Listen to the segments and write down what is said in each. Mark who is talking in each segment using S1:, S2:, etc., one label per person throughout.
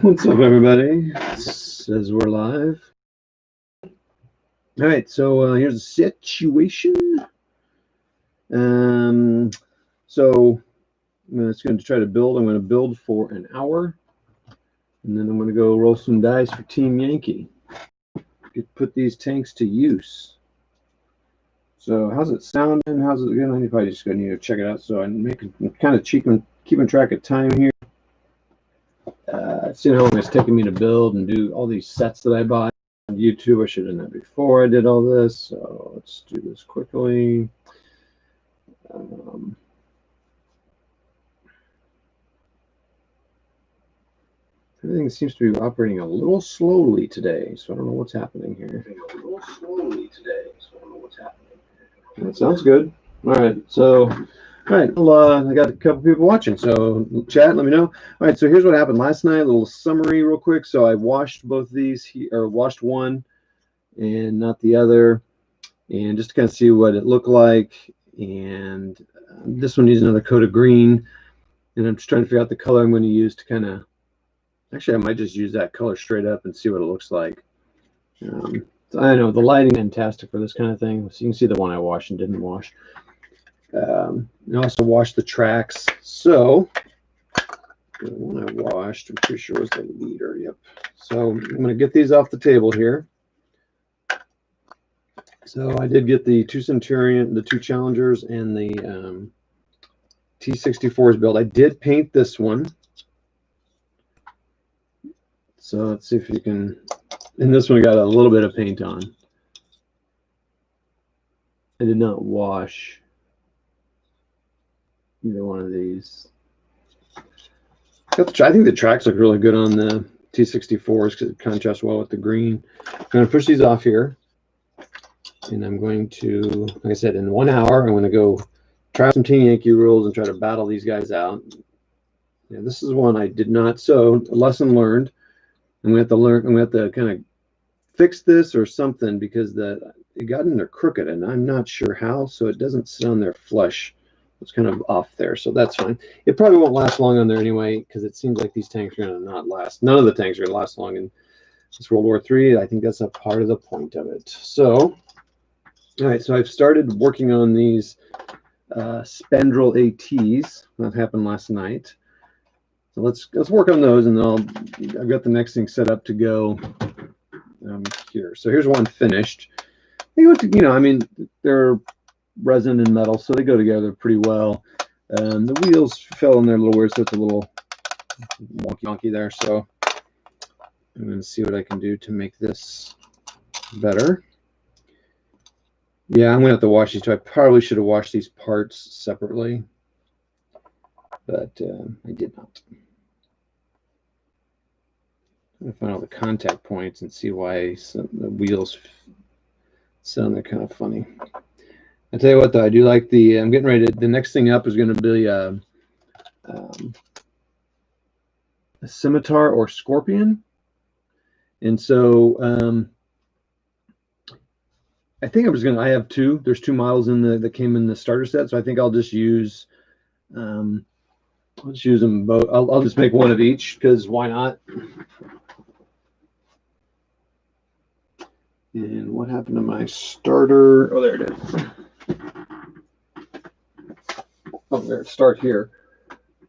S1: What's up, everybody? It says we're live. All right, so here's the situation. So I'm just going to try to build. I'm going to build for an hour, and then I'm going to go roll some dice for Team Yankee. Put these tanks to use. So how's it sounding? How's it going? I probably just going to need to check it out. So I'm kind of keeping track of time here. Seeing how long it's taking me to build and do all these sets that I bought on YouTube. I should have done that before I did all this. So let's do this quickly. Everything seems to be operating a little slowly today, so I don't know what's happening here. That sounds good. All right, so well, I got a couple people watching, so chat, let me know. All right, so here's what happened last night. A little summary real quick. So I washed both these, or washed one and not the other, and just to kind of see what it looked like. And this one needs another coat of green, and I'm just trying to figure out the color I'm going to use to kind of, actually I might just use that color straight up and see what it looks like. So I know the lighting is fantastic for this kind of thing. So you can see the one I washed and didn't wash. I also washed the tracks. So the one I washed, I'm pretty sure was the leader. Yep. So I'm going to get these off the table here. So I did get the 2 Centurion, the 2 Challengers, and the T-64s built. I did paint this one. So let's see if you can. And this one got a little bit of paint on. I did not wash either one of these. I think the tracks look really good on the T-64s because it contrasts well with the green. I'm going to push these off here. And I'm going to, like I said, in 1 hour, I'm going to go try some Team Yankee rules and try to battle these guys out. Yeah, this is one I did not. So, a lesson learned. I'm going to have to learn. I'm going to have to kind of fix this or something because it got in there crooked, and I'm not sure how. So it doesn't sit on there flush. It's kind of off there, so that's fine. It probably won't last long on there anyway because it seems like these tanks are going to not last. None of the tanks are going to last long in this World War III. I think that's a part of the point of it. So, all right. So I've started working on these spandrel ATs. That happened last night. So let's work on those, and then I've got the next thing set up to go here. So here's one finished. I mean, they're resin and metal, so they go together pretty well. The wheels fell in there a little weird, so it's a little wonky there. So I'm going to see what I can do to make this better. Yeah, I'm going to have to wash these too. I probably should have washed these parts separately, but I did not. I'm going to find all the contact points and see why the wheels sound they're kind of funny. I tell you what, though, I do like I'm getting ready to, the next thing up is going to be a scimitar or scorpion. And so I think I have 2. There's 2 models that came in the starter set. So I think I'll just use, let's use them both. I'll just make one of each because why not? And what happened to my starter? Oh, there it is. Oh, there, start here.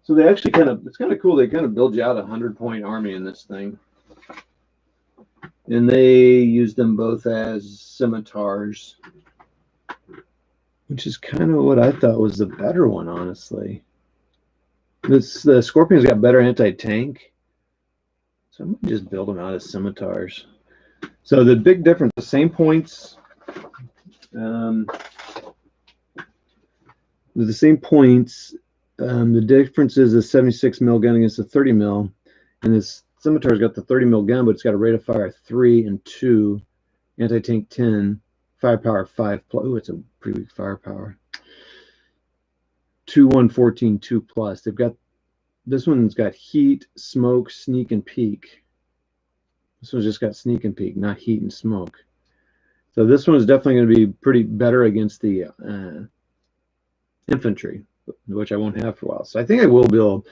S1: So they actually it's kind of cool. They kind of build you out a 100-point army in this thing. And they use them both as scimitars, which is kind of what I thought was the better one, honestly. The Scorpion's got better anti-tank. So I might just build them out as scimitars. So the big difference, the same points, the same points. The difference is a 76 mil gun against a 30 mil, and this scimitar's got the 30 mil gun, but it's got a rate of fire 3 and 2, anti-tank 10, firepower 5 plus. Oh, it's a pretty weak firepower. 2, 1, 14, 2 plus. They've got this one's got heat, smoke, sneak, and peek. This one's just got sneak and peek, not heat and smoke. So this one is definitely going to be pretty better against the infantry, which I won't have for a while. So I think I will build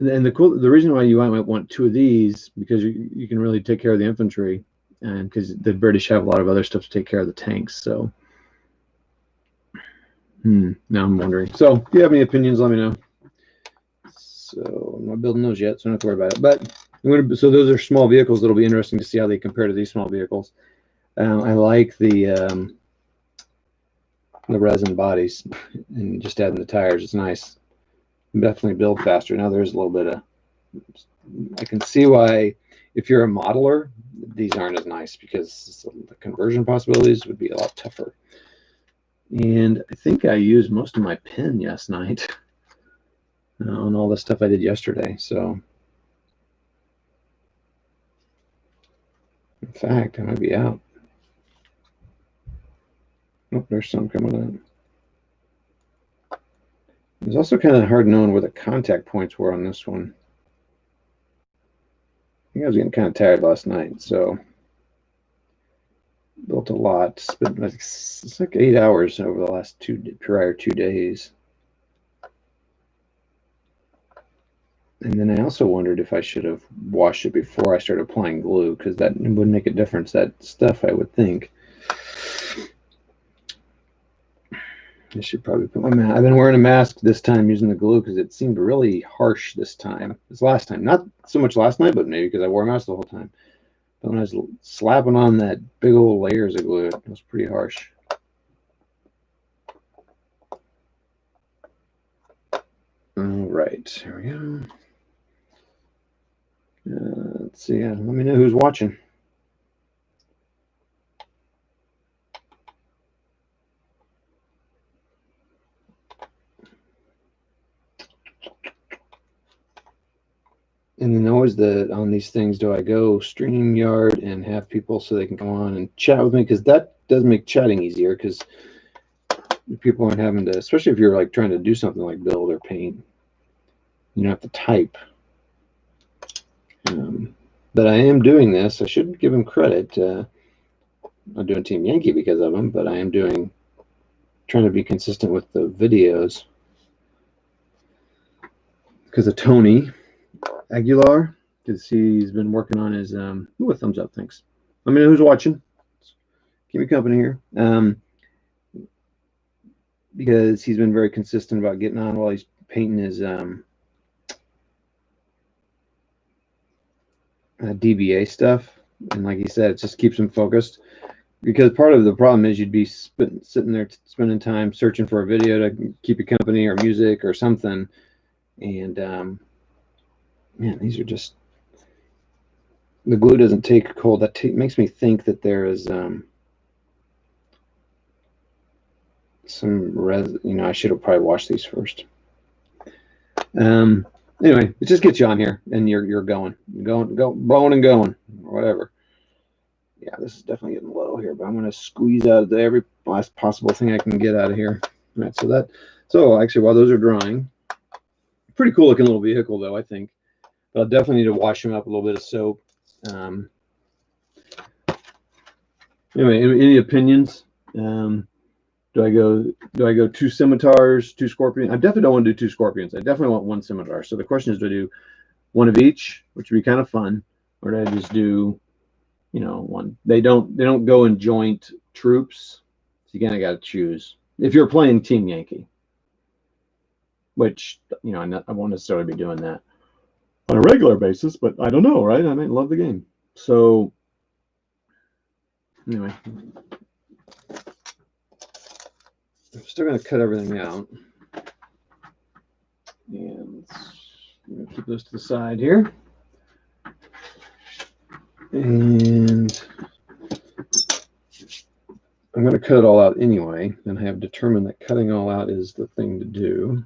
S1: And the reason why you might want two of these, because you can really take care of the infantry, and because the British have a lot of other stuff to take care of the tanks. So now I'm wondering. So if you have any opinions, let me know. So I'm not building those yet, so I don't have to worry about it. But so those are small vehicles that'll be interesting to see how they compare to these small vehicles. I like the resin bodies, and just adding the tires is nice. Definitely build faster. Now there's a little bit of, I can see why if you're a modeler, these aren't as nice, because the conversion possibilities would be a lot tougher. And I think I used most of my pen last night on all the stuff I did yesterday. So in fact, I might be out. Oh, there's some coming out. It was also kind of hard knowing where the contact points were on this one. I think I was getting kind of tired last night, so built a lot. It's like 8 hours over the last prior 2 days. And then I also wondered if I should have washed it before I started applying glue, because that would make a difference. That stuff, I would think. I should probably put my mask. I've been wearing a mask this time using the glue because it seemed really harsh this time. This last time, not so much last night, but maybe because I wore a mask the whole time. But when I was slapping on that big old layers of glue, it was pretty harsh. All right, here we go. Let's see. Let me know who's watching. And then always on these things, do I go StreamYard and have people so they can come on and chat with me? Because that does make chatting easier, because people aren't having to, especially if you're like trying to do something like build or paint, you don't have to type. But I am doing this. I should give him credit. I'm doing Team Yankee because of him, but I am trying to be consistent with the videos because of Tony Aguilar, because he's been working on his a thumbs up, thanks. Let me know who's watching. Keep me company here. Because he's been very consistent about getting on while he's painting his DBA stuff, and like he said, it just keeps him focused. Because part of the problem is you'd be sitting there spending time searching for a video to keep you company, or music or something, and man, these are just, the glue doesn't take cold. That makes me think that there is some I should have probably washed these first. Anyway, it just gets you on here and you're blowing and going, or whatever. Yeah, this is definitely getting low here, but I'm going to squeeze out every last possible thing I can get out of here. All right, so actually, while those are drying, pretty cool looking little vehicle though, I think. But I'll definitely need to wash them up, a little bit of soap. Anyway, any opinions? Do I go 2 scimitars, 2 scorpions? I definitely don't want to do 2 scorpions. I definitely want 1 scimitar. So the question is, do I do 1 of each, which would be kind of fun, or do I just do, 1? They don't go in joint troops. So again, I got to choose. If you're playing Team Yankee, which I won't necessarily be doing that on a regular basis, but I don't know, right? I might love the game. So anyway. I'm still going to cut everything out. And I'm going to keep those to the side here. And I'm going to cut it all out anyway. And I have determined that cutting all out is the thing to do.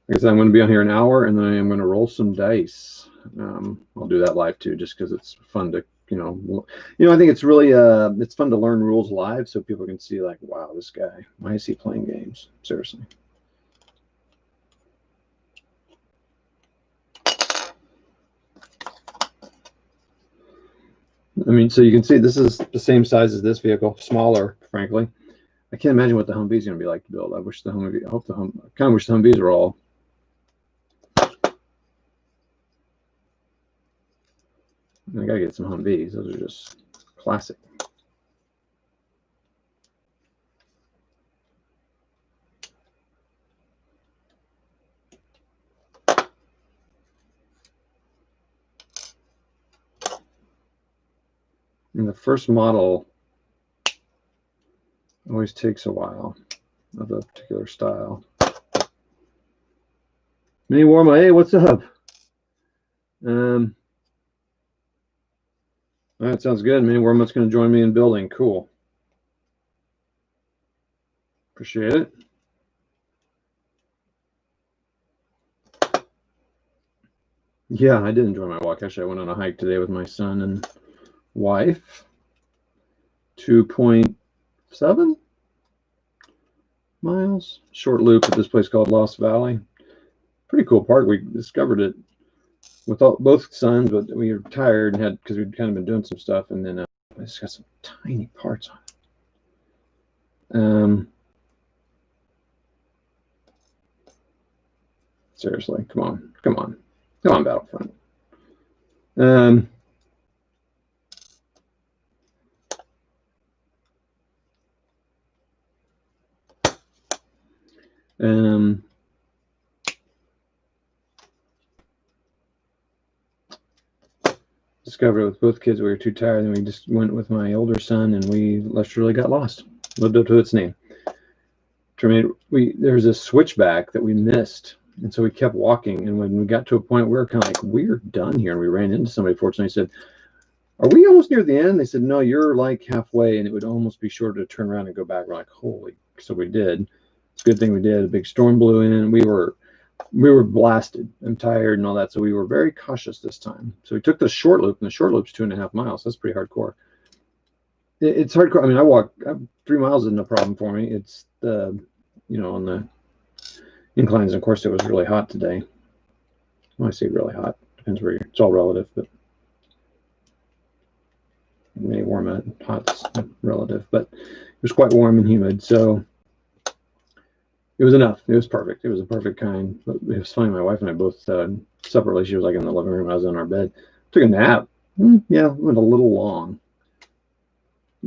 S1: Like I said, I'm going to be on here an hour, and then I'm going to roll some dice. I'll do that live too, just because it's fun to, I think it's really it's fun to learn rules live, so people can see like, wow, this guy, why is he playing games? Seriously. I mean, so you can see this is the same size as this vehicle, smaller, frankly. I can't imagine what the Humvee is going to be like to build. I wish the Humvee, I kind of wish the Humvees were all I gotta get some Humvees. Those are just classic. And the first model always takes a while of a particular style. Mini Warma, hey, what's up? That sounds good. Mini Warma's going to join me in building. Cool. Appreciate it. Yeah, I did enjoy my walk. Actually, I went on a hike today with my son and wife. 2.7 miles. Short loop at this place called Lost Valley. Pretty cool park. We discovered it with both sons, but we were tired and had, because we'd kind of been doing some stuff, and then it's got some tiny parts on it. Seriously, come on, Battlefront. Discovered it with both kids. We were too tired, and we just went with my older son, and we literally got lost. Lived up to its name. There's a switchback that we missed, and so we kept walking. And when we got to a point, we were kind of like, we're done here. And we ran into somebody. Fortunately, said, "Are we almost near the end?" They said, "No, you're like halfway," and it would almost be shorter to turn around and go back. We're like, "Holy!" So we did. It's a good thing we did. A big storm blew in. We were blasted and tired and all that, so we were very cautious this time. So we took the short loop, and the short loop's 2.5 miles. That's pretty hardcore. It's hardcore. I mean, I walk 3 miles isn't a problem for me. It's the, on the inclines. Of course, it was really hot today. When I say really hot, depends where it's all relative, but it may warm out. Hot's relative, but it was quite warm and humid, so it was enough. It was perfect. It was a perfect kind. But it was funny. My wife and I both separately. She was like in the living room. I was in our bed. Took a nap. Yeah, went a little long.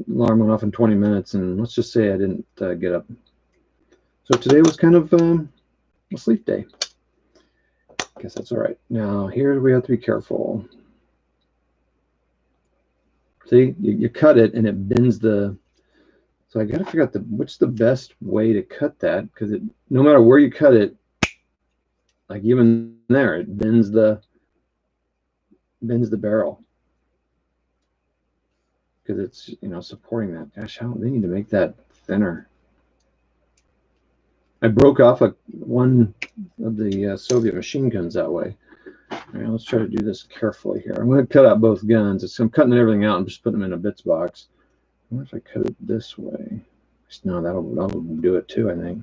S1: Alarm went off in 20 minutes, and let's just say I didn't get up. So today was kind of a sleep day. Guess that's all right. Now here we have to be careful. See, you cut it, and it bends the. So I got to figure out what's the best way to cut that, because no matter where you cut it, like even there, it bends the barrel, because it's supporting that. Gosh, how they need to make that thinner. I broke off one of the Soviet machine guns that way. All right, let's try to do this carefully here. I'm going to cut out both guns. I'm cutting everything out and just putting them in a bits box. I wonder if I cut it this way. No, that'll do it too, I think.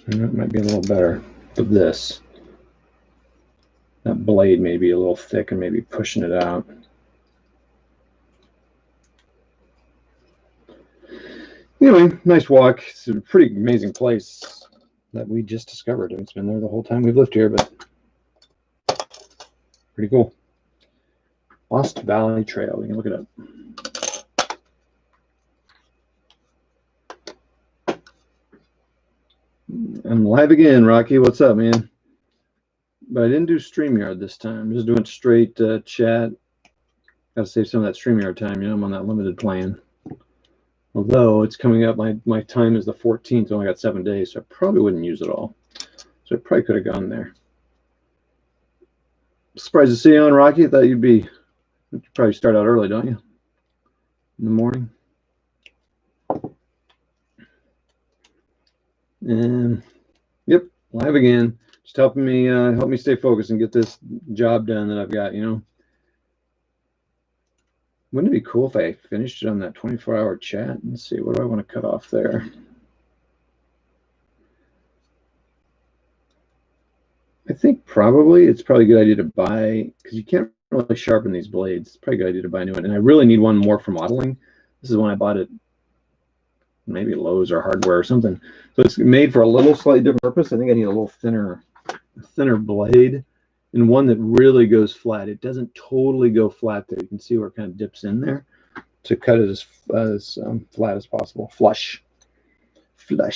S1: That might be a little better with this. That blade may be a little thick and maybe pushing it out. Anyway, nice walk. It's a pretty amazing place that we just discovered. It's been there the whole time we've lived here, but pretty cool. Lost Valley Trail. We can look it up. I'm live again, Rocky. What's up, man? But I didn't do StreamYard this time. I'm just doing straight chat. Got to save some of that StreamYard time. I'm on that limited plan. Although it's coming up, my time is the 14th. I only got 7 days, so I probably wouldn't use it all. So I probably could have gone there. Surprised to see you on, Rocky. I thought you'd probably start out early, don't you? In the morning. And yep, live again. Just help me stay focused and get this job done that I've got. Wouldn't it be cool if I finished it on that 24-hour chat? Let's see, what do I want to cut off there? I think it's probably a good idea to buy, because you can't really sharpen these blades. It's probably a good idea to buy a new one. And I really need one more for modeling. This is when I bought it, maybe Lowe's or Hardware or something. So it's made for a little slightly different purpose. I think I need a little thinner blade, and one that really goes flat. It doesn't totally go flat there. You can see where it kind of dips in there to cut it as flat as possible. Flush. It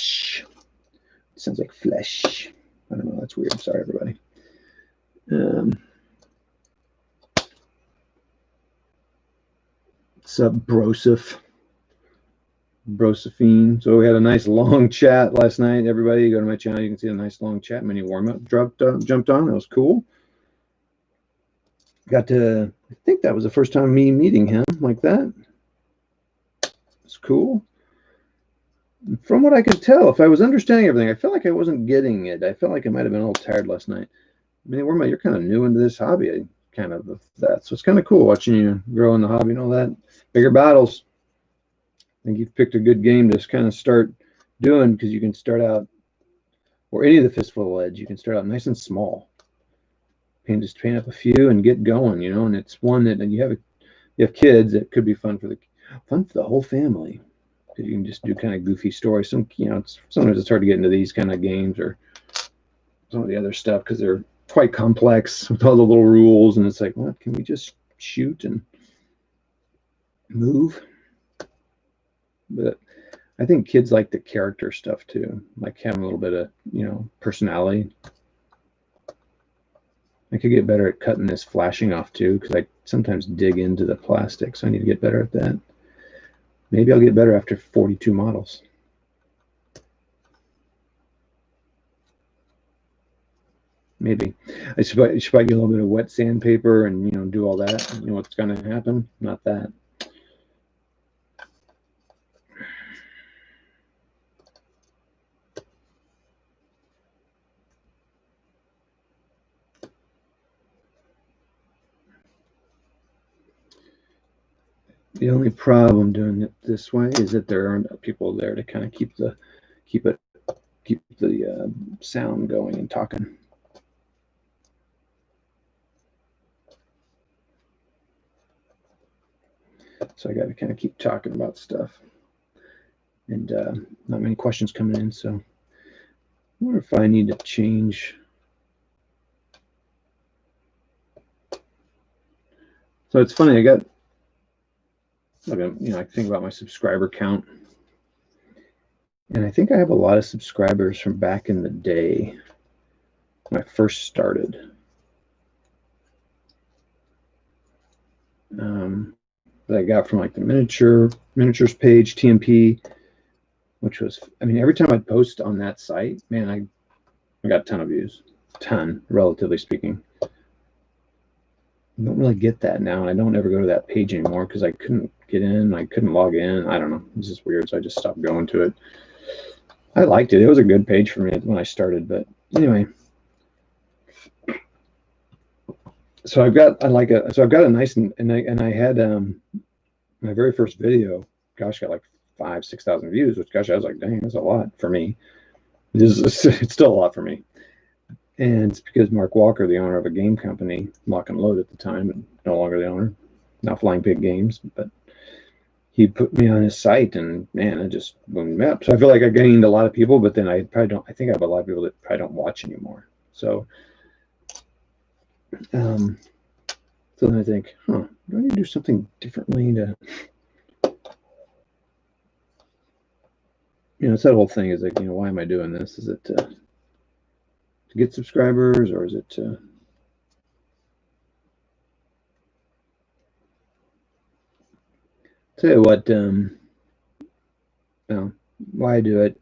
S1: sounds like flesh. I don't know. That's weird. Sorry, everybody. What's up, Brosophine. So we had a nice long chat last night. Everybody, go to my channel. You can see a nice long chat. Mini warm-up jumped on. That was cool. Got to, I think that was the first time me meeting him like that. It's cool. From what I could tell, if I was understanding everything, I felt like I wasn't getting it. I felt like I might have been a little tired last night. I mean, you're kind of new into this hobby, kind of that. So it's kind of cool watching you grow in the hobby and all that. Bigger battles. I think you've picked a good game to kind of start doing, because you can start out, or any of the Fistful of Edge, you can start out nice and small. Just paint up a few and get going, you know. And it's one that, and you have kids, it could be fun for the whole family. Because you can just do kind of goofy stories. Sometimes it's hard to get into these kind of games or some of the other stuff because they're quite complex with all the little rules, and it's like, what, can we just shoot and move? But I think kids like the character stuff too, like having a little bit of, personality. I could get better at cutting this flashing off too, because I sometimes dig into the plastic, so I need to get better at that. Maybe I'll get better after 42 models. Maybe. I should probably get a little bit of wet sandpaper and, do all that. You know what's going to happen? Not that. The only problem doing it this way is that there aren't people there to kind of keep the sound going and talking. So I got to kind of keep talking about stuff, and not many questions coming in. So I wonder if I need to change. So it's funny. I think about my subscriber count, and I think I have a lot of subscribers from back in the day when I first started. That I got from like the miniatures page, TMP, which was, every time I'd post on that site, man, I got a ton of views, relatively speaking. I don't really get that now, and I don't ever go to that page anymore because I couldn't get in, I couldn't log in. I don't know, it's just weird, so I just stopped going to it. I liked it. It was a good page for me when I started, but anyway. So I've got a nice, and I had my very first video, gosh, got like 5,000-6,000 views, which, gosh, I was like, dang, that's a lot for me. It's still a lot for me. And it's because Mark Walker, the owner of a game company, Lock and Load at the time, and no longer the owner, now Flying Pig Games, but he put me on his site, and man, I just boomed me up. So I feel like I gained a lot of people, but then I think I have a lot of people that probably don't watch anymore. So so then I think, do I need to do something differently to, it's that whole thing is like, why am I doing this? Is it to get subscribers, or is it to, tell you what, why I do it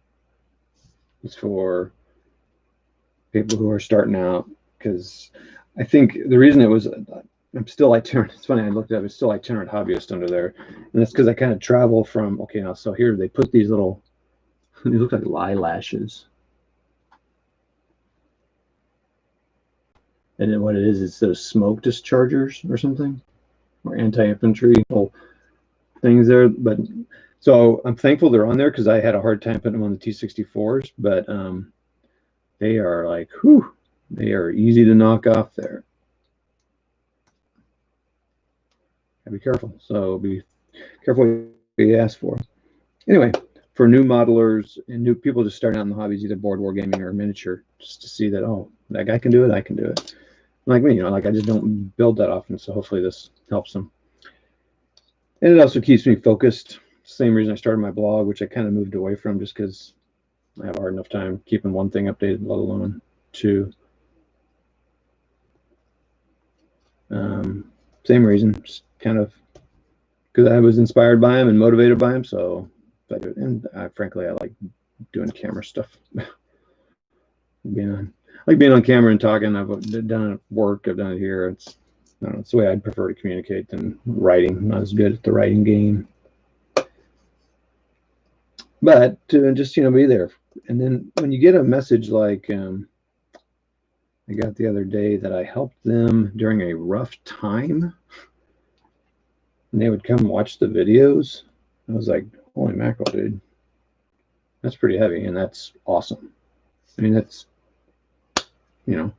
S1: is for people who are starting out, because I think the reason it was, I'm still itinerant. It's funny, I looked at it, it's still itinerant hobbyist under there, and that's because I kind of travel from, okay, now, so here they put these little, they look like eyelashes. And then what it is those smoke dischargers or something, or anti-infantry little things there. But so I'm thankful they're on there, because I had a hard time putting them on the T64s, but they are like, they are easy to knock off there. Gotta be careful. So be careful what you ask for. Anyway, for new modelers and new people just starting out in the hobbies, either board war gaming or miniature, just to see that, oh, that guy can do it, I can do it. Like me, like I just don't build that often, so hopefully this helps them. And it also keeps me focused. Same reason I started my blog, which I kind of moved away from just because I have a hard enough time keeping one thing updated, let alone two. Same reason, just kind of because I was inspired by him and motivated by him. So, and frankly, I like doing camera stuff. I like being on camera and talking. I've done it at work. I've done it here. I don't know, it's the way I'd prefer to communicate than writing. I'm not as good at the writing game. But to just, be there. And then when you get a message like I got the other day that I helped them during a rough time, and they would come watch the videos, I was like, holy mackerel, dude. That's pretty heavy, and that's awesome. I mean, that's, we're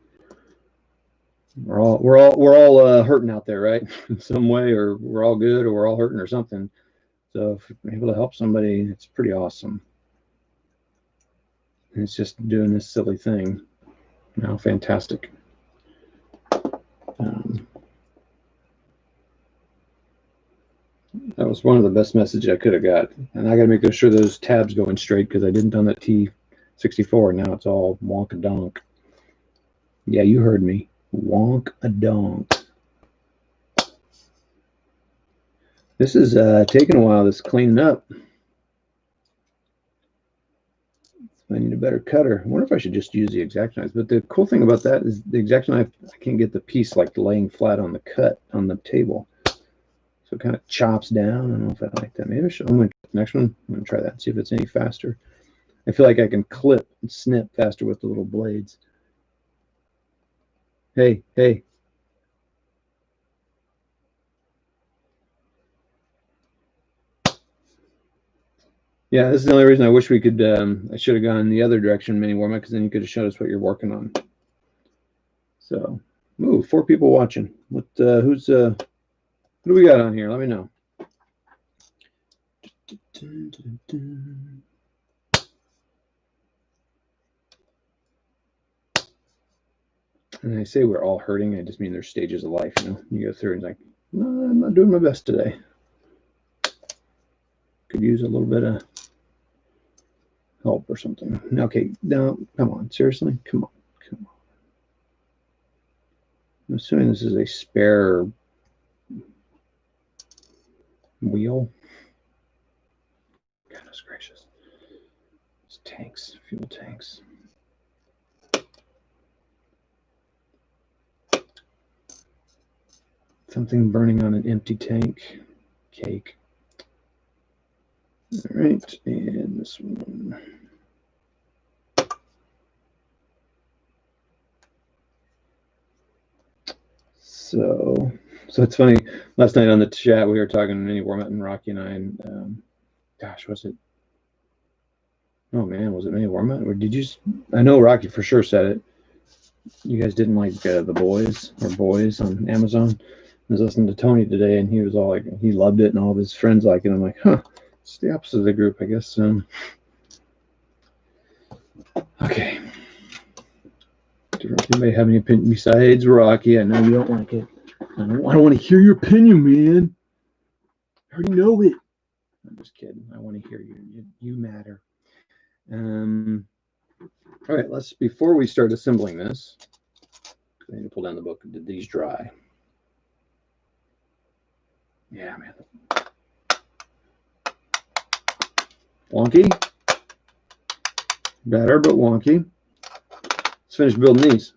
S1: all hurting out there, right? In some way, or we're all good, or we're all hurting or something. So if you're able to help somebody, it's pretty awesome. And it's just doing this silly thing. Fantastic. That was one of the best messages I could have got. And I got to make sure those tabs going straight because I didn't on that T64. Now it's all wonk-a-donk. Yeah, you heard me. Wonk-a-donk. This is taking a while, this cleaning up. I need a better cutter. I wonder if I should just use the X-Acto knives. But the cool thing about that is the X-Acto knife, I can't get the piece like laying flat on the cut on the table. So it kind of chops down. I don't know if I like that. Maybe I should. I'm going to the next one. I'm going to try that and see if it's any faster. I feel like I can clip and snip faster with the little blades. Hey. Yeah, this is the only reason I wish we could. I should have gone the other direction, mini warm-up, because then you could have showed us what you're working on. So, ooh, 4 people watching. What? Who do we got on here? Let me know. And I say we're all hurting. I just mean there's stages of life. You go through and like, no, I'm not doing my best today. Could use a little bit of help or something. Okay, no, come on, seriously, come on. I'm assuming this is a spare wheel. Goodness gracious. It's tanks, fuel tanks. Something burning on an empty tank. Cake. All right, and this one. So it's funny. Last night on the chat, we were talking mini warm-up and Rocky and I, and gosh, was it? Oh man, was it mini warm-up or did you? I know Rocky for sure said it. You guys didn't like The Boys or Boys on Amazon. I was listening to Tony today, and he was all like, he loved it, and all of his friends like it. I'm like, huh, it's the opposite of the group, I guess. Okay. Anybody have any opinion besides Rocky? I know you don't like it. I don't want to hear your opinion, man. I already know it. I'm just kidding. I want to hear you. You matter. All right, before we start assembling this, I need to pull down the book. Did these dry? Yeah, man. Wonky. Better, but wonky. Let's finish building these.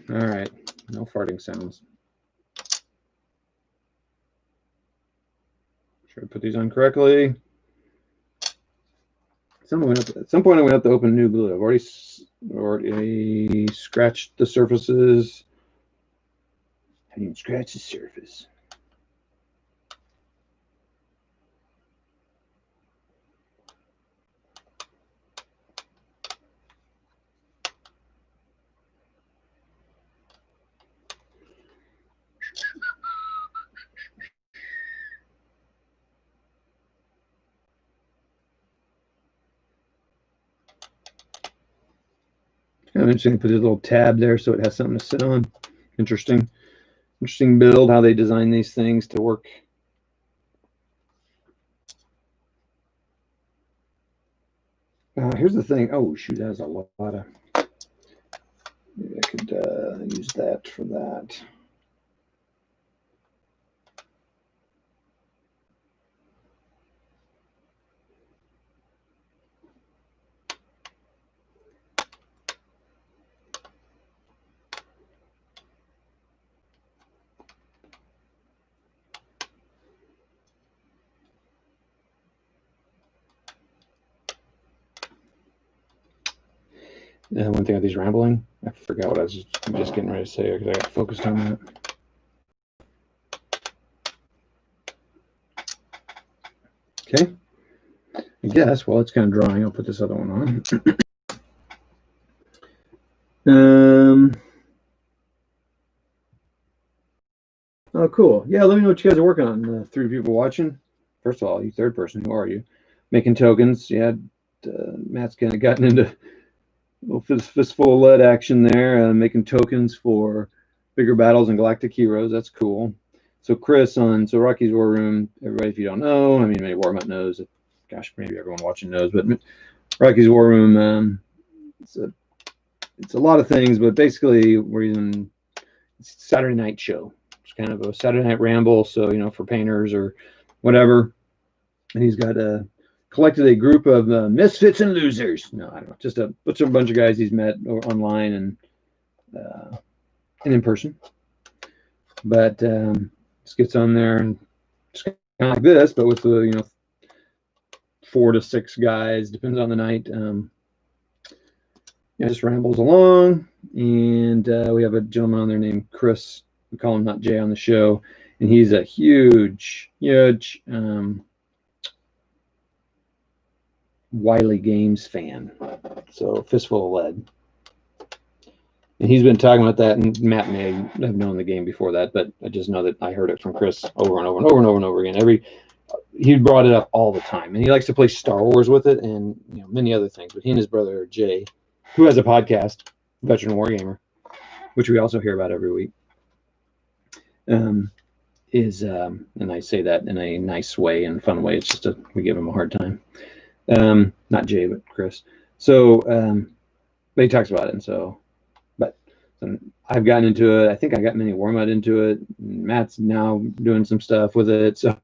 S1: All right, no farting sounds. Should I put these on correctly? At some point, I'm going to have to open new glue. I've already scratched the surfaces. I didn't even scratch the surface. I'm just going to put a little tab there so it has something to sit on. Interesting build, how they design these things to work. Here's the thing. Oh, shoot, that has a lot of... Maybe I could use that for that. One thing about these rambling, I forgot what I was just getting ready to say because I got focused on that. Okay, I guess while it's kind of drying, I'll put this other one on. Oh, cool. Yeah, let me know what you guys are working on. 3 people watching. First of all, you third person, who are you? Making tokens. Yeah, Matt's kind of gotten into a little fistful of lead action there, making tokens for bigger battles and galactic heroes. That's cool. So Chris on Rocky's War Room. Everybody, if you don't know, I mean, maybe Warmutt knows. Gosh, maybe everyone watching knows, but Rocky's War Room. It's a lot of things, but basically we're using Saturday night show. It's kind of a Saturday night ramble, so for painters or whatever. And he's got collected a group of misfits and losers. No, I don't know, just a bunch of guys he's met online and in person. But just gets on there and it's kind of like this, but with the 4 to 6 guys, depends on the night. Just rambles along, and we have a gentleman on there named Chris. We call him Not Jay on the show, and he's a huge WWIII Games fan. So fistful of lead, and he's been talking about that. And Matt may have known the game before that, but I just know that I heard it from Chris over and over and over and over and over again. He brought it up all the time, and he likes to play Star Wars with it, and many other things. But he and his brother Jay, who has a podcast, Veteran Wargamer, which we also hear about every week, and I say that in a nice way and fun way. It's just we give him a hard time. Not Jay, but Chris. So, but he talks about it, and so, but I've gotten into it. I think I got Mini Warmutt into it. Matt's now doing some stuff with it. So,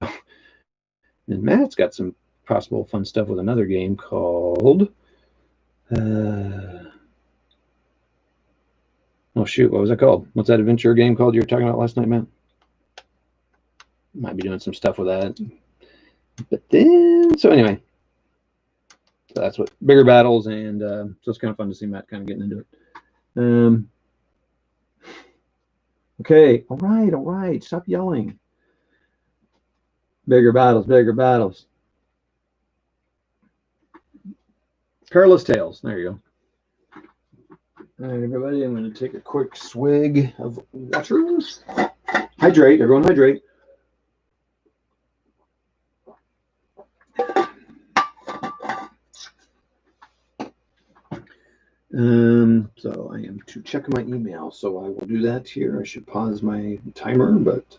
S1: and Matt's got some possible fun stuff with another game called. Oh shoot, what was that called? What's that adventure game called you were talking about last night, Matt? Might be doing some stuff with that. But then, so anyway, so that's what bigger battles, and so it's kind of fun to see Matt kind of getting into it. Okay, all right, stop yelling. Bigger battles. Perilous Tales. There you go. All right, everybody, I'm going to take a quick swig of water. Hydrate, everyone, hydrate. So I am to check my email, so I will do that here. I should pause my timer, but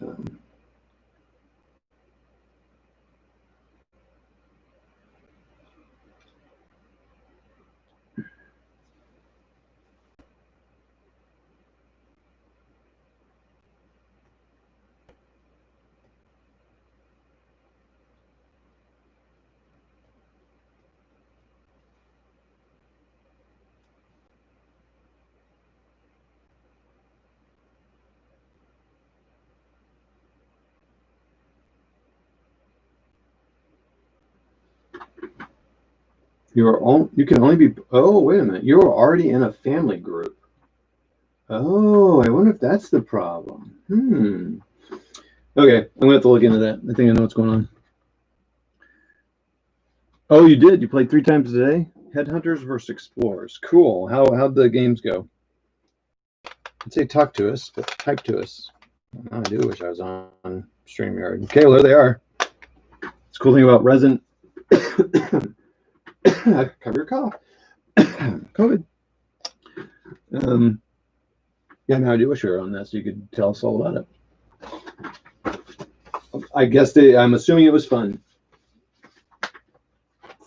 S1: you can only be. Oh, wait a minute! You're already in a family group. Oh, I wonder if that's the problem. Okay, I'm gonna have to look into that. I think I know what's going on. Oh, you did? You played 3 times today? Headhunters versus Explorers. Cool. How'd the games go? I'd say talk to us, but type to us. I do wish I was on StreamYard. Okay, well, there they are. It's cool thing about resin. Cover your cough. COVID. Yeah, now I do wish we were on that so you could tell us all about it. I guess I'm assuming it was fun.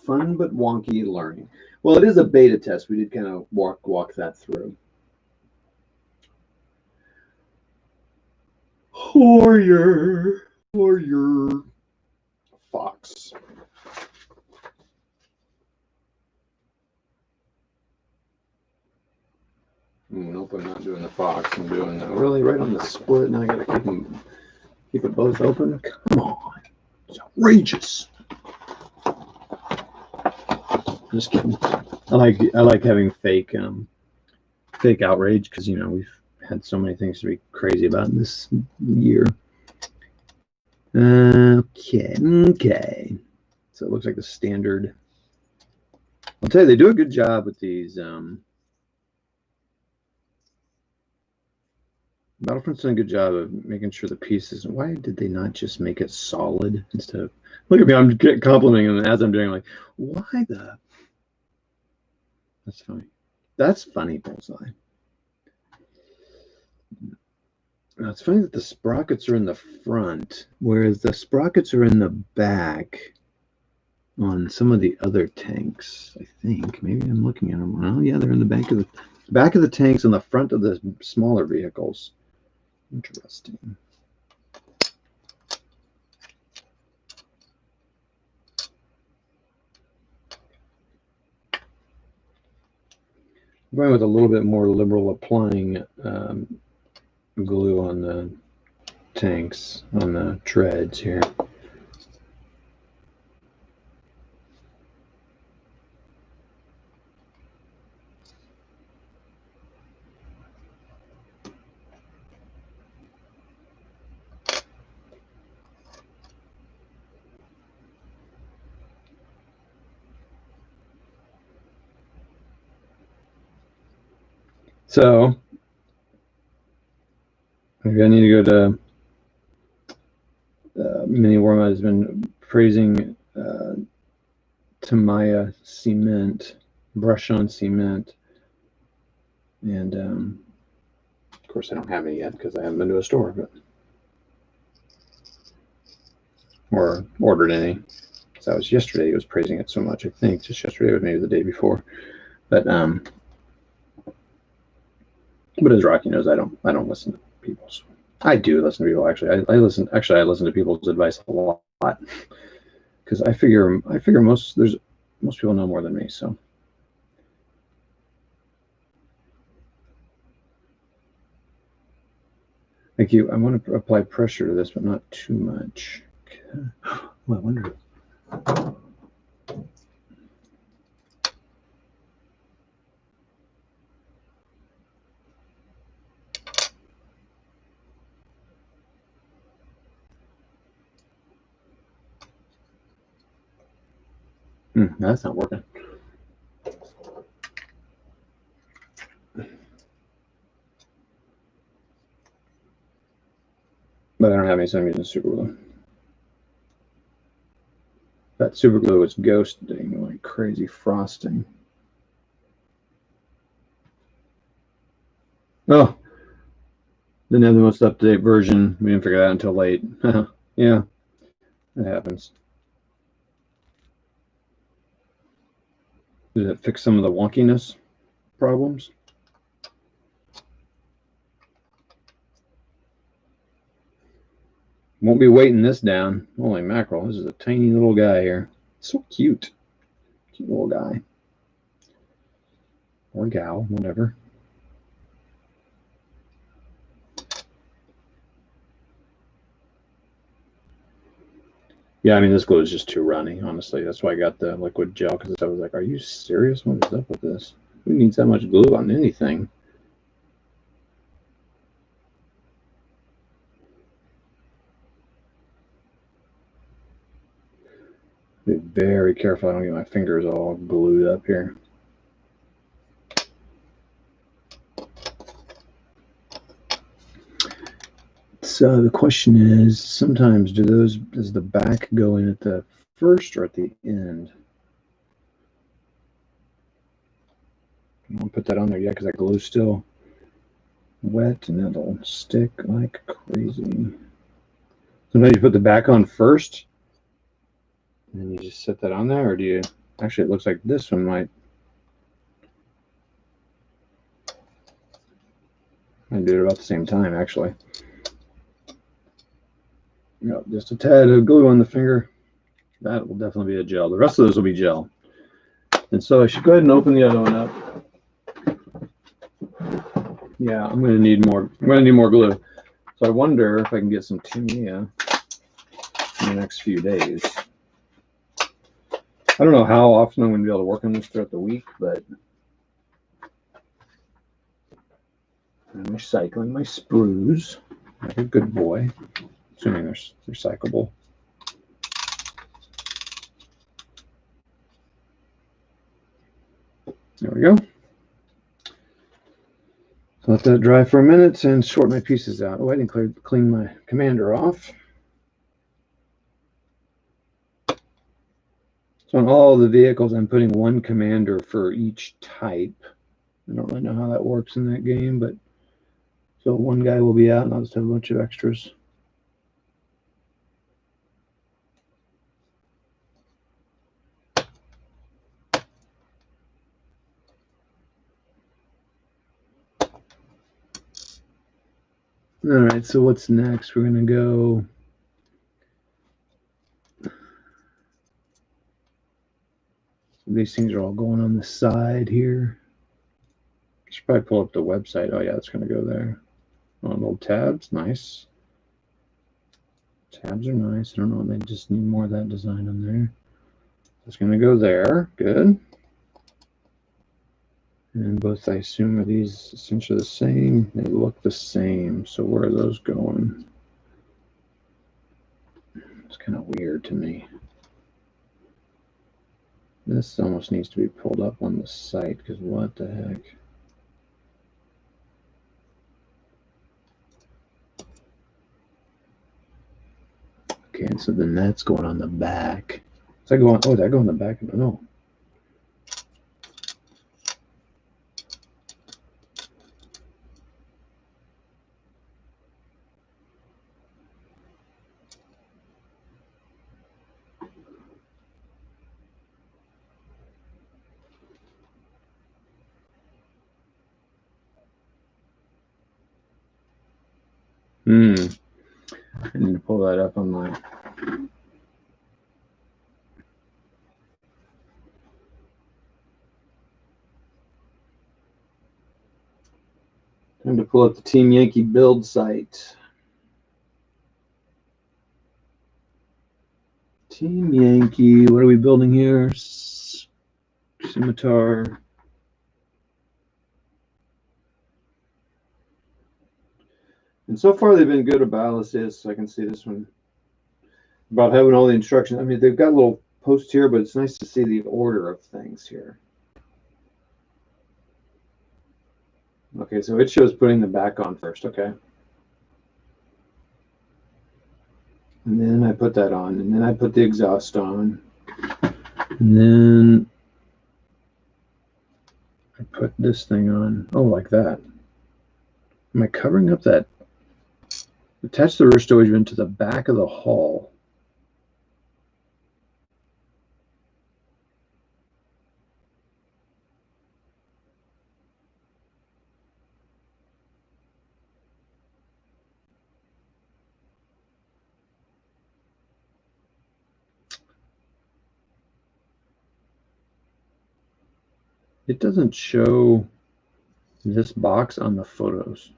S1: Fun but wonky learning. Well, it is a beta test. We did kind of walk that through. Warrior Fox. Nope, I'm not doing the Fox. I'm doing really right on the split. Now I gotta keep it both open. Come on, it's outrageous. Just kidding. I like having fake outrage because we've had so many things to be crazy about in this year. Okay. So it looks like the standard. I'll tell you, they do a good job with these. Battlefront's done a good job of making sure the pieces. Why did they not just make it solid instead of? Look at me, I'm complimenting them as I'm doing. Like, why the? That's funny. That's funny, Bullseye. Now, it's funny that the sprockets are in the front, whereas the sprockets are in the back on some of the other tanks. I think maybe I'm looking at them. Oh, yeah, they're in the back of the tanks on the front of the smaller vehicles. Interesting. I'm going with a little bit more liberal applying glue on the tanks, on the treads here. So maybe I need to go to Mini Warma has been praising Tamaya cement, brush on cement, and of course I don't have any yet because I haven't been to a store, or ordered any. So that was yesterday. He was praising it so much. I think just yesterday, or maybe the day before. But as Rocky knows, I don't listen to people. So I do listen to people. Actually, I listen to people's advice a lot because I figure most people know more than me. So thank you. I want to apply pressure to this, but not too much. Okay. Well, I wonder. That's not working. But I don't have any, so I'm using super glue. That super glue is ghosting like crazy frosting. Oh, didn't have the most up-to-date version. We didn't figure that out until late. Yeah, it happens. Did it fix some of the wonkiness problems? Won't be weighting this down. Holy mackerel, this is a tiny little guy here. So cute. Cute little guy. Or gal, whatever. Yeah, I mean, this glue is just too runny, honestly. That's why I got the liquid gel, because I was like, are you serious? What is up with this? Who needs that much glue on anything? Be very careful I don't get my fingers all glued up here. So the question is, sometimes does the back go in at the first or at the end? I won't put that on there yet because that glue's still wet and it'll stick like crazy. Sometimes you put the back on first and then you just set that on there, or do you actually, it looks like this one might do it about the same time actually. Just a tad of glue on the finger. That will definitely be a gel. The rest of those will be gel. And so I should go ahead and open the other one up. Yeah, I'm going to need more. I'm going to need more glue. So I wonder if I can get some Tamiya in the next few days. I don't know how often I'm going to be able to work on this throughout the week, but I'm recycling my sprues like a good boy, assuming they're recyclable. There we go. Let that dry for a minute and sort my pieces out. Oh, I didn't clean my commander off. So on all the vehicles, I'm putting one commander for each type. I don't really know how that works in that game, but so one guy will be out and I'll just have a bunch of extras. All right, so what's next? We're going to go these things are all going on the side here. I should probably pull up the website. Oh yeah, it's going to go there. Oh, little tabs, nice. Tabs are nice. I don't know, they just need more of that design on there. It's going to go there. Good. And both, I assume, are these essentially the same? They look the same. So where are those going? It's kind of weird to me. This almost needs to be pulled up on the site because what the heck? Okay, and so then that's going on the back. Does that go on? Oh, that go on the back? No. I need to pull that up on my. Time to pull up the Team Yankee build site. Team Yankee, what are we building here? Scimitar. And so far they've been good about this. I can see this one. About having all the instructions. I mean, they've got a little post here, but it's nice to see the order of things here. Okay, so it shows putting the back on first. Okay. And then I put that on, and then I put the exhaust on. And then I put this thing on. Oh, like that. Am I covering up that? Attach the rear storage bin to the back of the hull. It doesn't show this box on the photos.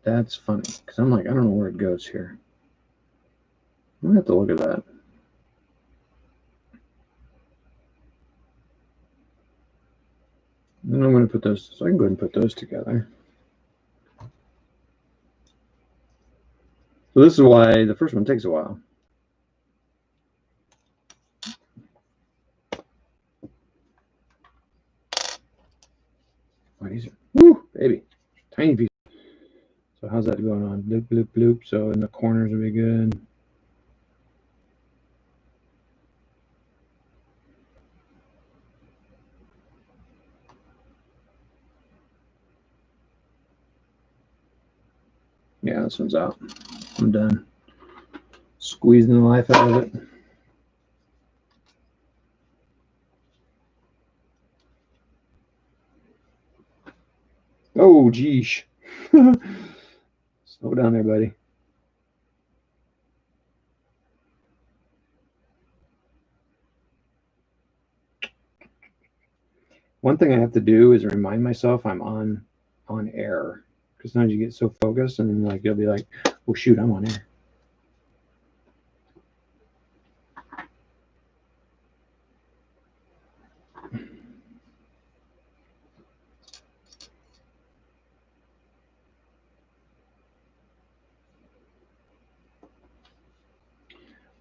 S1: That's funny, because I'm like, I don't know where it goes here. I'm going to have to look at that. Then I'm going to put those, so I can go ahead and put those together. So this is why the first one takes a while. Oh, these are, woo, baby, tiny piece. So how's that going on? Bloop, bloop, bloop. So in the corners will be good. Yeah, this one's out. I'm done squeezing the life out of it. Oh, geesh. Slow down there, buddy. One thing I have to do is remind myself I'm on air, because sometimes you get so focused and then like you'll be like, oh shoot, I'm on air.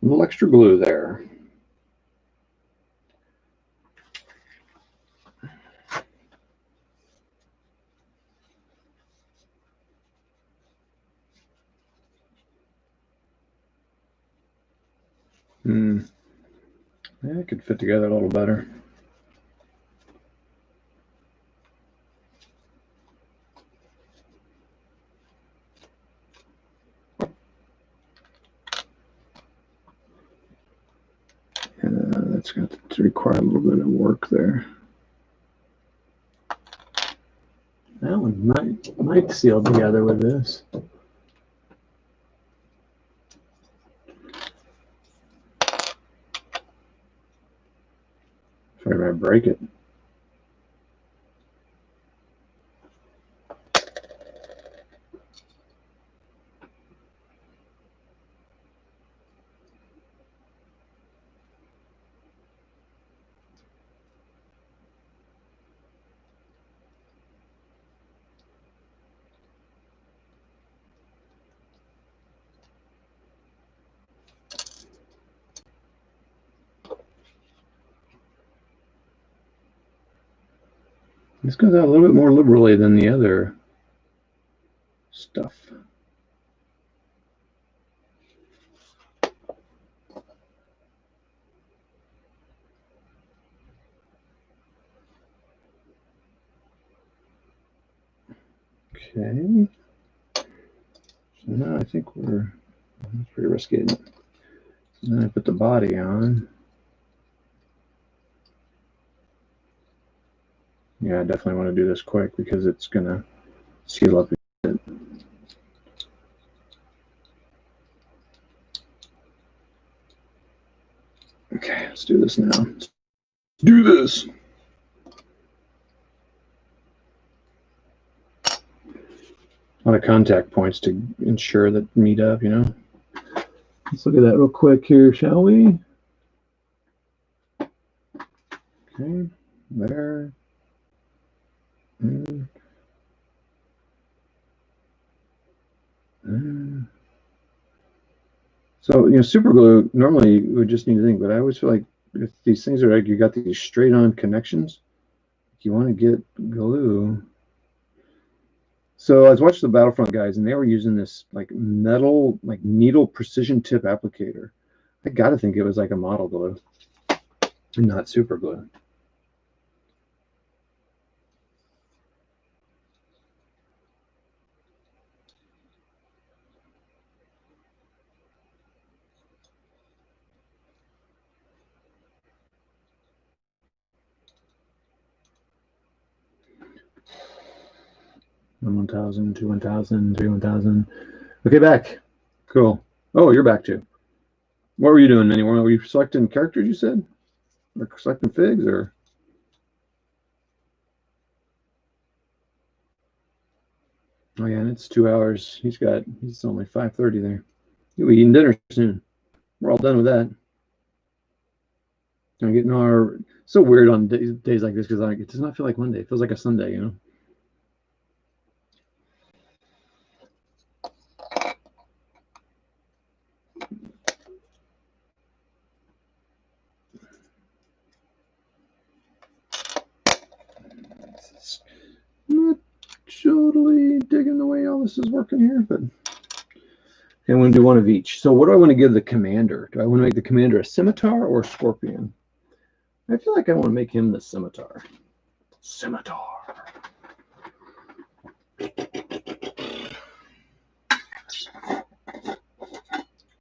S1: A little extra glue there. Yeah, it could fit together a little better. That's going to require a little bit of work there. That one might seal together with this. Sorry if I break it. This goes out a little bit more liberally than the other stuff. Okay. So now I think we're pretty risky. So then I put the body on. Yeah, I definitely want to do this quick because it's going to seal up. Okay, let's do this now. Let's do this. A lot of contact points to ensure that meet up, you know. Let's look at that real quick here, shall we? Okay, there. So, you know, super glue, normally we would just need to think, but I always feel like if these things are like you got these straight on connections, you want to get glue. So I was watching the Battlefront guys and they were using this like metal, like needle precision tip applicator. I got to think it was like a model glue and not super glue. One 1,000, 2 1,000, 3 1,000. Okay, back. Cool. Oh, you're back too. What were you doing anymore? Were you selecting characters, you said? Or selecting figs, or? Oh, yeah, and it's 2 hours. He's only 5:30 there. You'll be eating dinner soon. We're all done with that. I'm getting our so weird on days like this because it does not feel like Monday. It feels like a Sunday, you know. Not totally digging the way all this is working here, but okay, I'm going to do one of each. So what do I want to give the commander? Do I want to make the commander a scimitar or a scorpion? I feel like I want to make him the scimitar. Scimitar.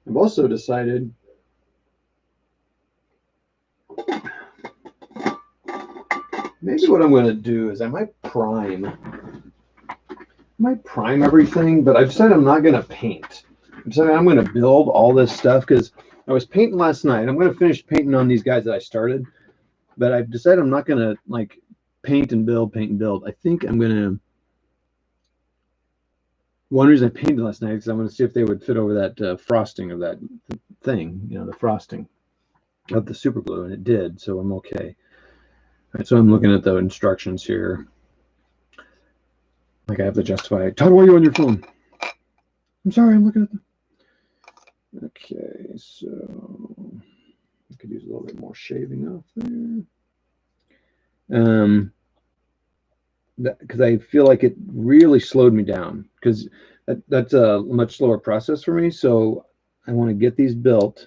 S1: I've also decided maybe what I'm going to do is I might prime everything, but I've decided I'm not going to paint. I've decided I'm going to build all this stuff because I was painting last night. I'm going to finish painting on these guys that I started, but I've decided I'm not going to like paint and build. I think I'm going to. One reason I painted last night is I want to see if they would fit over that frosting of that thing, you know, the frosting of the super glue, and it did, so I'm okay. All right, so I'm looking at the instructions here. Like I have to justify. Todd, why are you on your phone? I'm sorry, I'm looking at the. Okay, so I could use a little bit more shaving off there. Because I feel like it really slowed me down because that's a much slower process for me. So I want to get these built,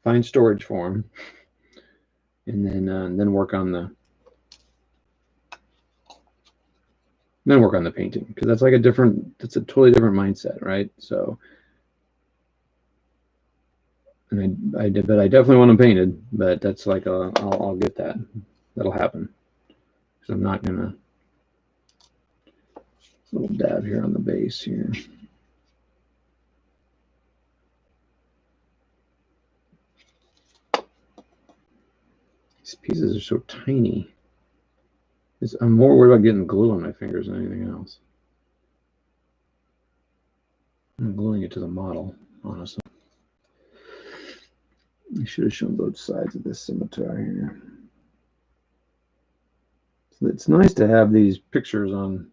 S1: find storage for them, and then work on the painting because that's like it's a totally different mindset, right? So, and I definitely want them painted, but that's like I'll get that. That'll happen. So I'm not gonna little dab here on the base here. These pieces are so tiny. I'm more worried about getting glue on my fingers than anything else. I'm gluing it to the model, honestly. I should have shown both sides of this scimitar here. So it's nice to have these pictures on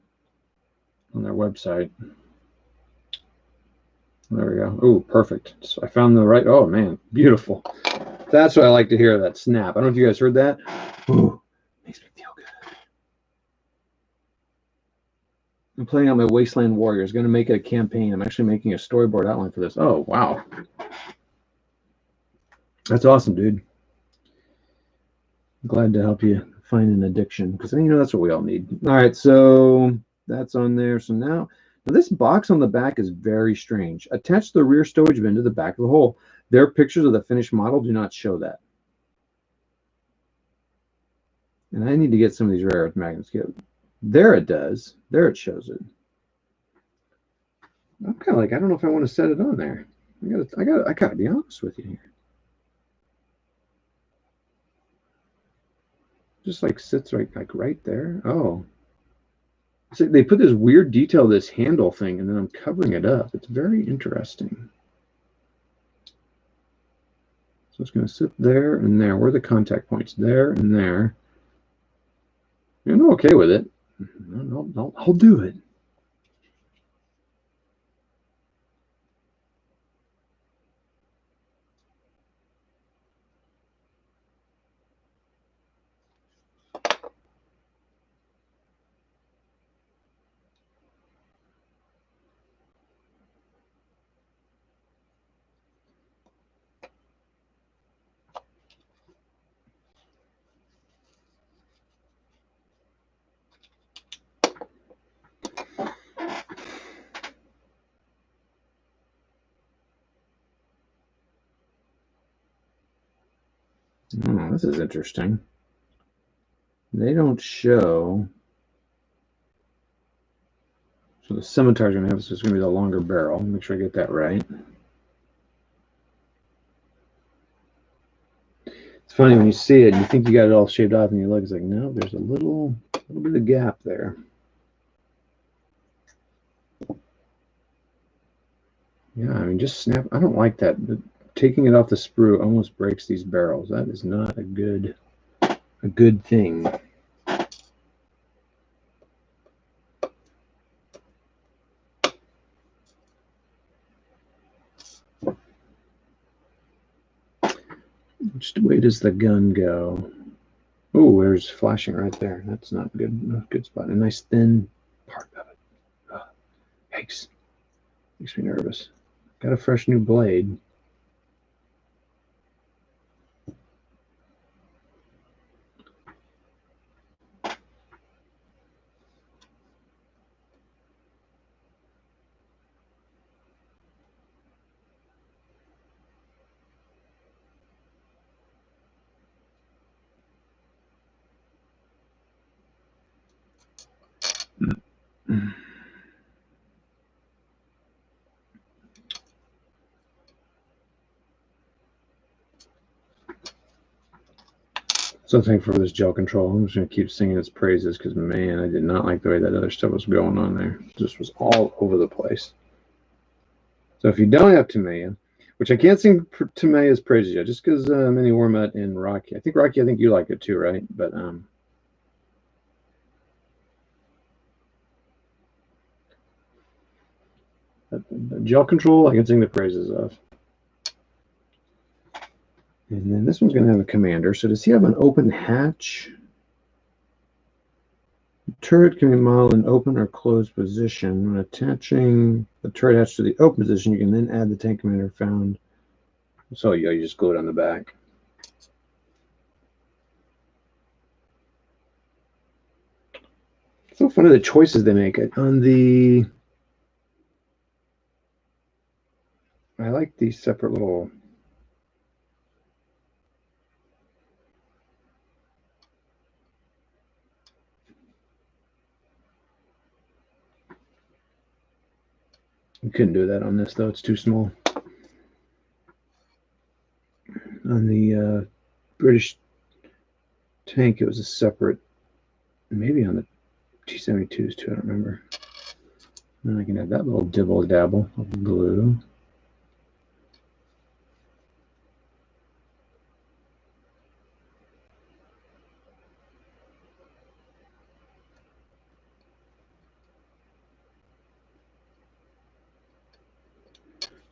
S1: their website. There we go. Oh, perfect. So I found the right. Oh man, beautiful. That's what I like to hear. That snap. I don't know if you guys heard that. Ooh, makes me feel good. I'm playing out my Wasteland Warriors. Going to make it a campaign. I'm actually making a storyboard outline for this. Oh wow, that's awesome, dude. I'm glad to help you find an addiction because you know that's what we all need. All right, so that's on there. So now this box on the back is very strange. Attach the rear stowage bin to the back of the hole. Their pictures of the finished model do not show that. And I need to get some of these rare earth magnets. There it does. There it shows it. I'm kind of like, I don't know if I want to set it on there. I gotta be honest with you here. Just like sits right there. Oh. So they put this weird detail, this handle thing, and then I'm covering it up. It's very interesting. So it's going to sit there and there. Where are the contact points? There and there. And I'm okay with it. I'll do it. Oh, this is interesting. They don't show. So the scimitar is going to have, so it's going to be the longer barrel. Make sure I get that right. It's funny when you see it, you think you got it all shaved off, and you look, it's like, no, there's a little bit of gap there. Yeah, I mean, just snap. I don't like that. But taking it off the sprue almost breaks these barrels. That is not a good thing. Which way does the gun go? Oh, there's flashing right there. That's not good. Not a good spot. A nice thin part of it. Oh, yikes. Makes me nervous. Got a fresh new blade. something for this gel control. I'm just going to keep singing its praises because, man, I did not like the way that other stuff was going on there. It just was all over the place. So if you don't have Tamiya, which I can't sing Tamiya's praises yet, just because Mini Warmut and Rocky. I think Rocky, I think you like it too, right? But the gel control, I can sing the praises of. And then this one's going to have a commander. So does he have an open hatch? The turret can be modeled in open or closed position. When attaching the turret hatch to the open position, you can then add the tank commander found. So yeah, you just glue it on the back. So funny the choices they make. On the, I like these separate little. You couldn't do that on this though; it's too small. On the British tank, it was a separate. Maybe on the T-72s too. I don't remember. And I can have that little dibble dabble of glue.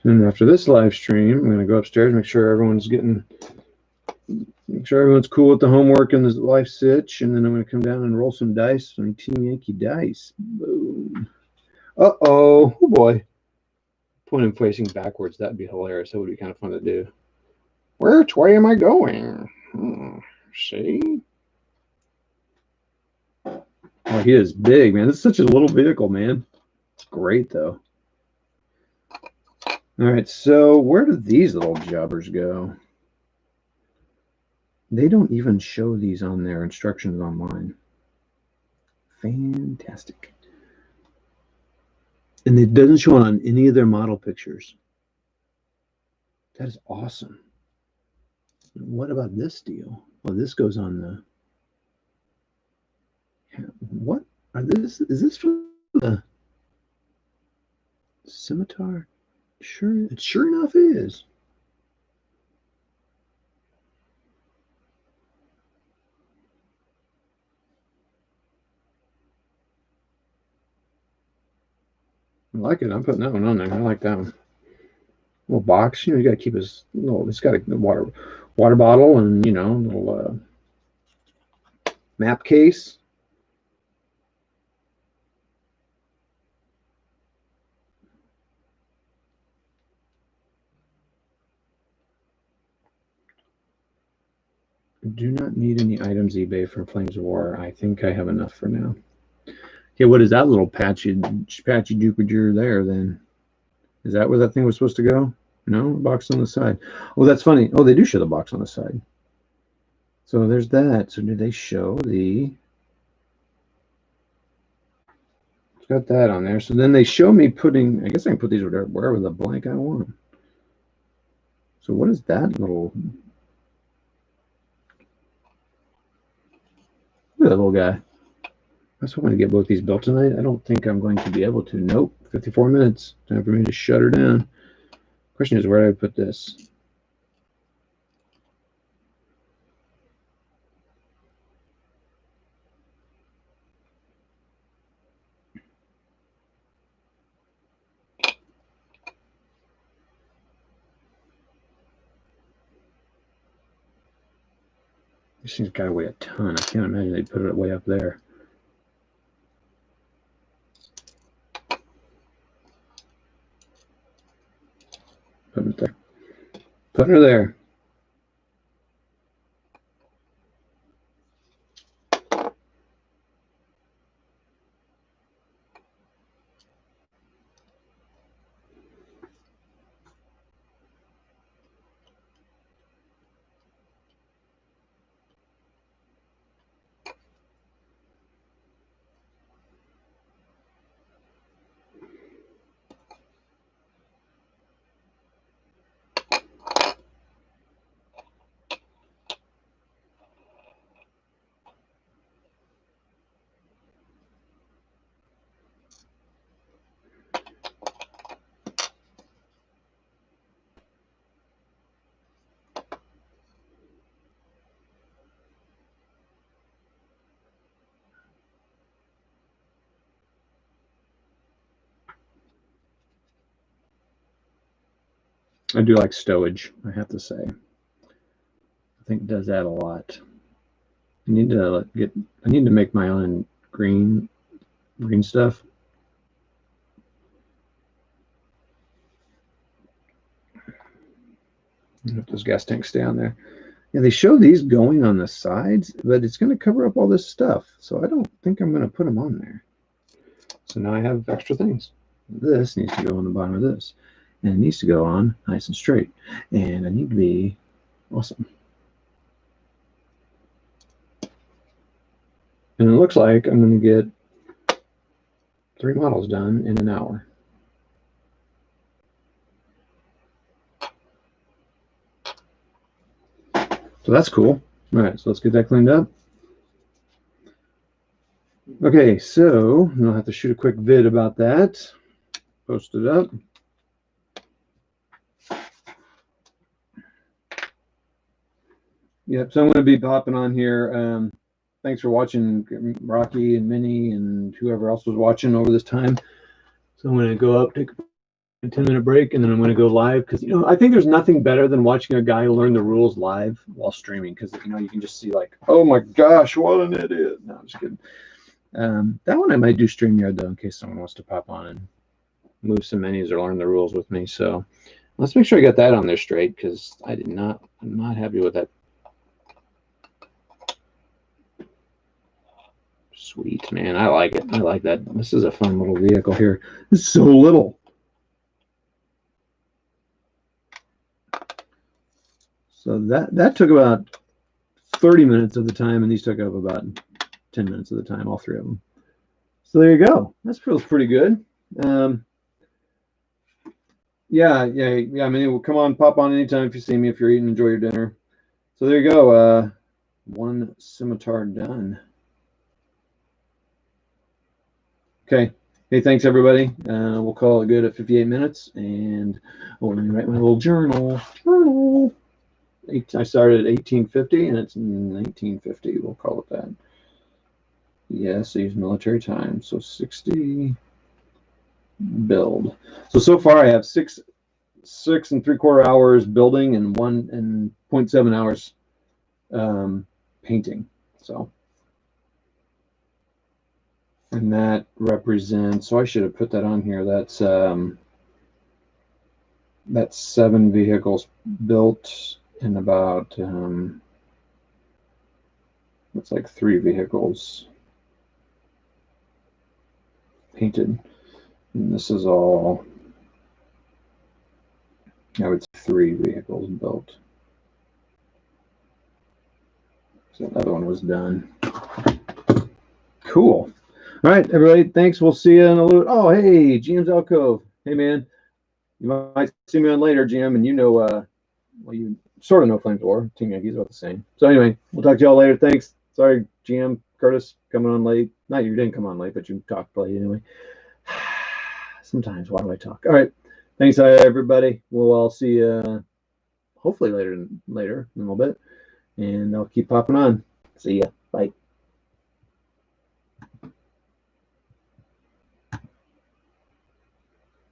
S1: And after this live stream, I'm going to go upstairs, make sure everyone's cool with the homework and the life sitch, and then I'm going to come down and roll some dice, some Team Yankee dice. Boom. Uh-oh. Oh, boy. Point him facing backwards. That'd be hilarious. That would be kind of fun to do. Which way am I going? See? Oh, he is big, man. This is such a little vehicle, man. It's great, though. All right, so where do these little jobbers go? They don't even show these on their instructions online. Fantastic. And it doesn't show on any of their model pictures. That is awesome. What about this deal? Oh, this goes on the... What are this? Is this for the scimitar? Sure, it sure enough is. I like it. I'm putting that one on there. I like that one. Little box. You know, you got to keep his little. It's got a water bottle and little map case. Do not need any items eBay for Flames of War. I think I have enough for now. Okay, what is that little patchy Jupiter there then? Is that where that thing was supposed to go? No, box on the side. Oh, that's funny. Oh, they do show the box on the side. So there's that. So do they show the... It's got that on there. So then they show me putting... I guess I can put these wherever the blank I want. So what is that little... Look at that little guy. I was hoping to get both these built tonight. I don't think I'm going to be able to. Nope. 54 minutes. Time for me to shut her down. Question is, where do I put this? This thing's got to weigh a ton. I can't imagine they'd put it way up there. Putting it there. Putting her there. I do like stowage, I have to say. I think it does add a lot. I need to make my own green stuff. Let those gas tanks stay on there. Yeah, they show these going on the sides, but it's going to cover up all this stuff. So I don't think I'm going to put them on there. So now I have extra things. This needs to go on the bottom of this. And it needs to go on nice and straight. And I need to be awesome. And it looks like I'm going to get 3 models done in an hour. So that's cool. All right, so let's get that cleaned up. Okay, so I'll have to shoot a quick vid about that. Post it up. Yep, so I'm going to be popping on here. Thanks for watching, Rocky and Minnie and whoever else was watching over this time. So I'm going to go up, take a 10-minute break, and then I'm going to go live because, you know, I think there's nothing better than watching a guy learn the rules live while streaming because, you know, you can just see like, oh my gosh, what an idiot. No, I'm just kidding. That one I might do StreamYard though in case someone wants to pop on and move some menus or learn the rules with me. So let's make sure I got that on there straight because I'm not happy with that. Sweet, man. I like it. I like that. This is a fun little vehicle here. It's so little. So that took about 30 minutes of the time, and these took up about 10 minutes of the time, all 3 of them. So there you go. That feels pretty good. Yeah. I mean, well, come on, pop on anytime if you see me, if you're eating, enjoy your dinner. So there you go. 1 scimitar done. Okay. Hey, thanks everybody. We'll call it good at 58 minutes. And let me write my little journal. I started at 1850 and it's 1950. We'll call it that. Yes, I use military time. So 60 build. So far I have 6 3/4 hours building and 1.7 hours painting. So. And that represents, so I should have put that on here. That's 7 vehicles built and about it's like 3 vehicles painted. And this is all, I would say 3 vehicles built. So another one was done. Cool. All right, everybody. Thanks. We'll see you in a little. Oh, hey, GM's Alcove. Hey, man. You might see me on later, GM, and you know, well, you sort of know Flamethrower. Team Yankee's about the same. So anyway, we'll talk to y'all later. Thanks. Sorry, GM Curtis coming on late. Not you didn't come on late, but you talked late anyway. Sometimes, why do I talk? All right. Thanks, everybody. We'll all see you hopefully later in a little bit, and I'll keep popping on. See ya. Bye.